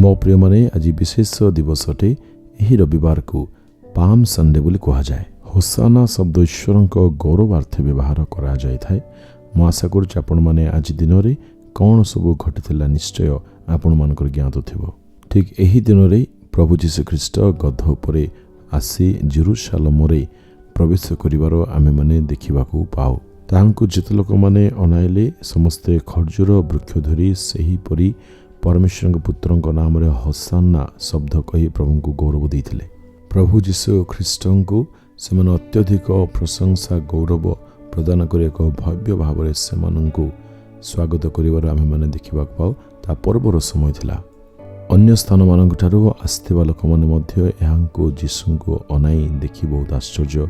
मो प्रिय माने आज विशेष दिवस अटे। यही रविवार को पाम संडे बोली कहा जाए। होसाना शब्द ईश्वर गौरवार्थे व्यवहार करा जाय थाए। मु आशा करुच्ची आपण माने आज दिन में कौन सब घटी निश्चय आपण मानकर ज्ञात थिबो। ठीक यही दिन में प्रभु जीशु ख्रीष्ट गध उपरे आसी जेरुसालेम रे प्रवेश करिवार आमे माने देखिबाकू पाओ। ताहांकु जेते लोक माने अनाइले समस्ते खर्जूर वृक्ष धरी सही परी परमेश्वर पुत्र नाम रे होसाना शब्द कही प्रभु को गौरव देते। प्रभु जीशु ख्रीष्ट को से अत्यधिक प्रशंसा गौरव प्रदान कर एक भव्य भाव में से स्वागत कर आम मैंने देखा पाओ। ता पर्वर समय थिला। अन्य स्थान मान आसवा लोक मैंने जीशु को अनाई देखी बहुत आश्चर्य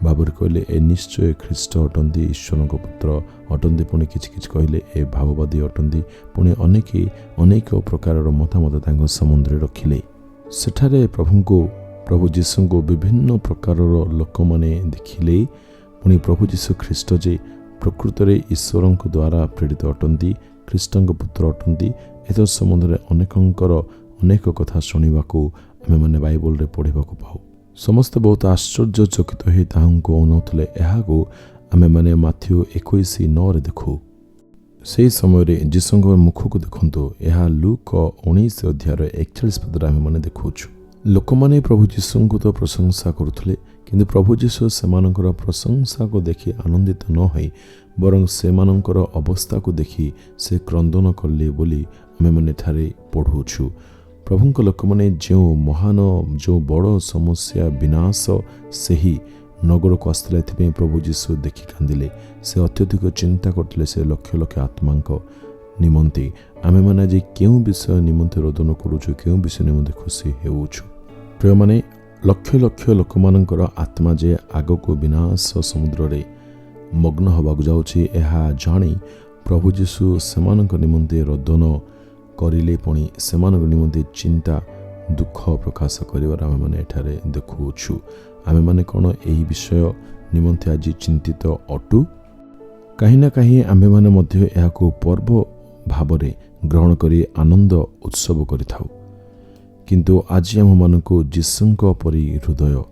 भाव कहले ए निश्चय ख्रीष्ट अटंती ईश्वर पुत्र अटंती। पुणी किछि कहले ए भाववादी अटंती। पुणी अनेक प्रकार मतामत समुद्र रखिले। सेठारे प्रभु जीशु को विभिन्न प्रकार लोक मैंने देखिले। पुणी प्रभु जीशु ख्रीष्ट जे प्रकृत में ईश्वर द्वारा प्रेरित अटंती, ख्रीष्ट पुत्र अटंती। ए सम्बन्ध अनेकंकर अनेक कथा शुणा आम मैंने बाइबल रे पढ़ा पाऊ। समस्त बहुत आश्चर्यचकित हो ताहू अनाउले। आमे माने माथ्यू 21:9 देखु। से समय जीशु मुख को देखु। यह लूक 19 अध्याय 41 पद आम मैंने देखु। लोक मैंने प्रभु जीशु को तो प्रशंसा करुले, किंतु प्रभु जीशु से प्रशंसा को देखि आनंदित न होई बरं से अवस्था को देखि से क्रंदन कले बोली आमे माने ठारे पढ़ुछु। प्रभु लोक मैंने जो महान जो बड़ समस्या विनाश से ही नगर को आसला प्रभु जीशु देखि कांदिले। से अत्यधिक चिंता करते से लक्ष लक्ष आत्मा निमंते आमे माने जे केउ विषय निमंते रोदन करूछु, केउ विषय निमंते खुशी हेउछु। प्रिय माने लक्ष लक्ष लोक मानकर आत्मा जे आग को विनाश समुद्र रे मग्न होबाक जाउछि एहा जानी प्रभु जीशु सेमानक निमंते रोदन करिले। पुणी सेमानक निमंते चिंता दुख प्रकाश करिवार आमे माने एठारे देखुछु। आमे माने कोन एही विषय निमंते आज चिंतित अटु। कहीं ना कहीं आमे माने मध्य एहाको पर्व भावरे ग्रहण करी आनंद उत्सव करिथाउ। किंतु आज आम मानकु जीशुंक परी हृदय,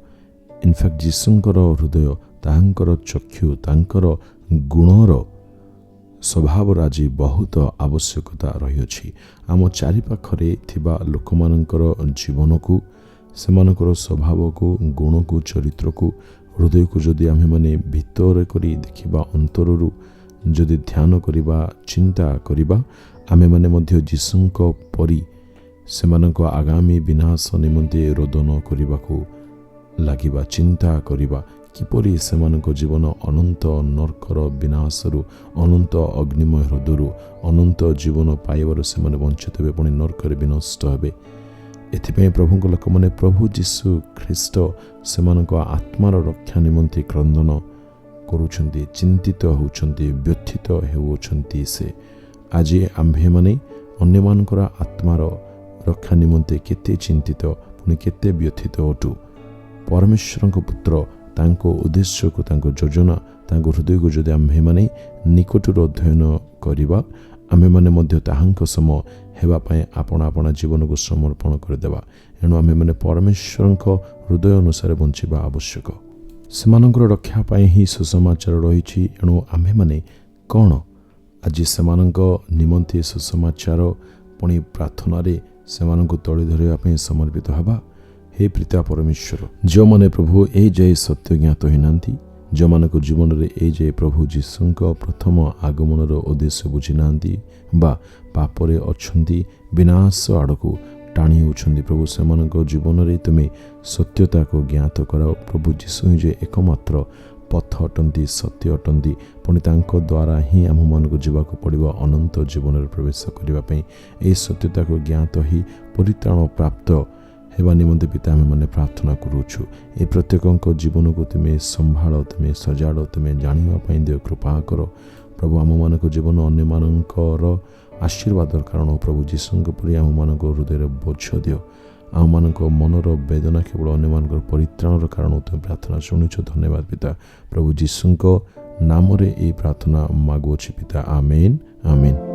इनफैक्ट जीशुंकर हृदय ताहांकर चक्षु तांकर गुणर स्वभाव आज बहुत आवश्यकता रही। आम चारिपाखरे थिबा लोक मानकर जीवन को, सेमानकर स्वभाव को, गुण को, चरित्र को, हृदय को जदि आमे माने भितर करी देखिबा, अंतररू जदि ध्यान करिबा, चिंता करिबा, आमे माने मध्य जीशुंक परी सेमानक आगामी विनाश निमंते रोदन करिबाकू लागिबा, चिंता करिबा किपरि सेमानक जीवन अनंत नरकर विनाशरू, अनंत अग्निमय हृदयरू अनंत जीवन पाइबार से वंचित हे, पुणी नरकर विनष्ट हे। एथिपाई प्रभु लोक मैंने प्रभु जीशु ख्रीष्ट सेमानक आत्मार रक्षा निमंते क्रंदन करुछंती, चिंतित होउछंती, व्यथित हेउछंती। से आज आम्भे माने अन्य मानकर आत्मार रक्षा निमंते केते चिंतित, पुणी केते व्यथित अटु। परमेश्वर पुत्र तांको उद्देश्य को, तांको योजना, तांको हृदय को जदि आम्भे माने निकटरू अध्ययन करिबा, आमे माने मध्य ताहांक सम हेबा पय आपण आपण जीवन को समर्पण कर देबा। एणु आमे माने परमेश्वरक हृदय अनुसार बंचिबा आवश्यक। सेमानकर रक्षा पय ही सुसमाचार रहिछि। एणु आमे माने कोन आज सेमानक निमंते सुसमाचार पुणी प्रार्थना रे सेमानक तळि धरिबा पय समर्पित हबा। हे प्रीता परमेश्वर, जो माने प्रभु ए जय सत्य ज्ञात होइनांती, जो मानक जीवन रे ए जय प्रभु जीशुंक प्रथम आगमनर उद्देश्य बुझी नांती बा पापरे अछंती, विनाश आड़कू टाणी होउछंती, प्रभु सेमानक जीवन रे तुमे सत्यता को ज्ञात कराओ। प्रभु जीशु जे एकमात्र पथ अटंती, सत्य अटंती। पुणी तांको द्वारा ही आम मानक जीवाक पड़िबो अनंत जीवन रे प्रवेश करिबा पई। ए सत्यता को ज्ञात ही परित्राण प्राप्त हेबा निमंते पिता आमे माने प्रार्थना करूछु। ए प्रत्येकंक जीवन को तुमे संभाळ, तुमे सजाड़, तुमे जानिबा पई दियो कृपा करो। प्रभु आम मानक जीवन अन्य मानकर आशीर्वादर कारण प्रभु जीशुंक परि आम मानक हृदय बोझ दियो। आम मानक मनर वेदना केवल अन्य मानकर परित्राणर कारण तुमे प्रार्थना शुणुछ। धन्यवाद पिता। प्रभु जीशुंक नाम रे ए प्रार्थना मागुछि पिता। आमेन आमेन।